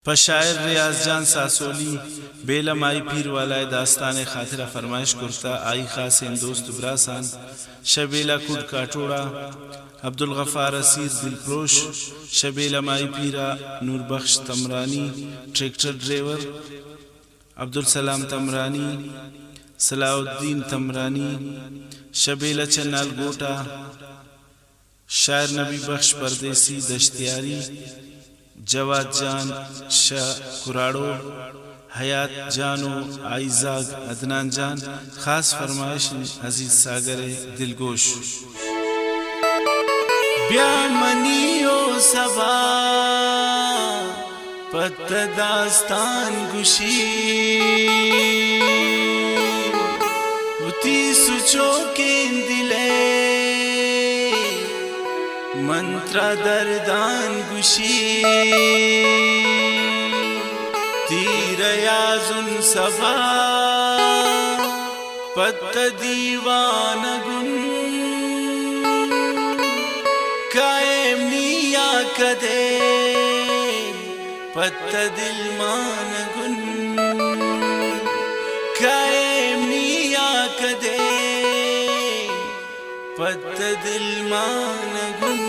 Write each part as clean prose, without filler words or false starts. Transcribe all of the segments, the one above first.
पशायर रियाज जान सासोली बेला माई पीर वाला दास्तान खातिरा फरमाइश करता आई खास दोस्त ब्रासान शबेला कुड काटोड़ा अब्दुल गफार असीर दिलप्रोश शबेला माई पीरा नूर बख्श तमरानी ट्रैक्टर ड्राइवर अब्दुल सलाम तमरानी सलाउद्दीन तमरानी शबेला चन्नाल गोटा शायर नबी बख्श परदेसी दश्तियारी जवाद जान शाह कुराड़ो हयात जानो आइजाग अदनान जान खास फरमाइश अजीज सागर दिलगोश ब्यामनियो सबा पत दास्तान गुशी उती सुचो के दिले मंत्रा दरदान गुशी तीर याजुन सभा पत्त दीवान गुन कायम निया कदे पत्त दिलमान गुन कायम निया कदे पत्त दिलमान गुन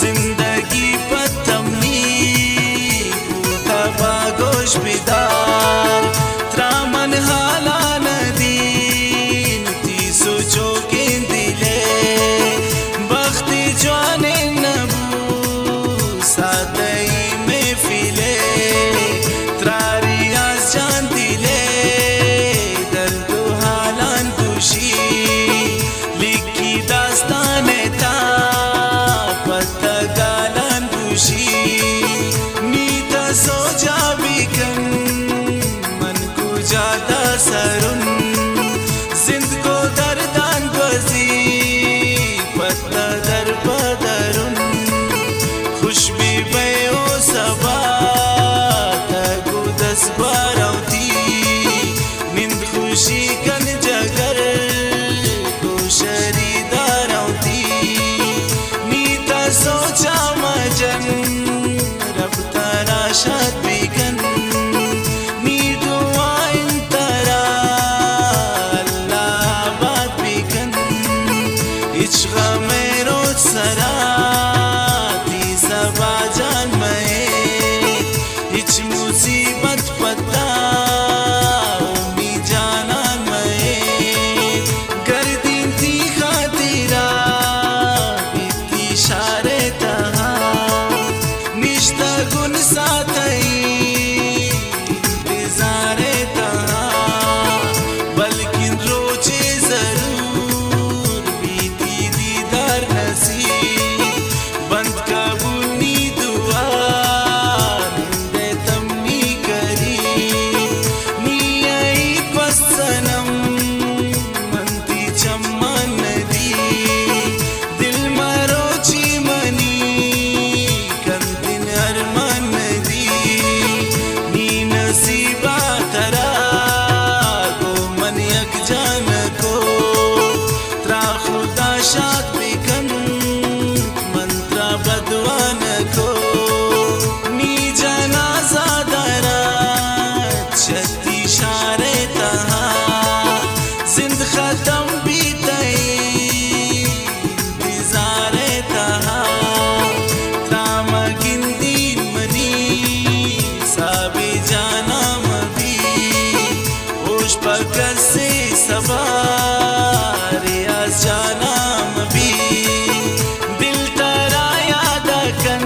जिंदगी पतमनी तबा गोश बिदार त्रामन हाला नदीन ती सोचो के दिले बख्ती जाने नबू सादई में फिले त्रारिया जान दिले दर्द हालान खुशी लिखी दास्तान था नीता सो जाबिकन मन को जाता सरुन जिंद को दर्दान बजी पत्ता दर बदरुन खुशबी बयो सबा तगो दस बारौती निंद खुशी कन जगर को शरीदारौती नीता सोचा मजन शाद बिगन नी दुआइन तरा अल्लाह बात बिगन इश्क़ में रोज सरा ती सबा जान में इच मुसीबत पता उम्मी जानान में गर्दीन थी खातिरा बीती शारे तहा निश्ता गुन साथ रियाज जाना भी दिल तरा याद कन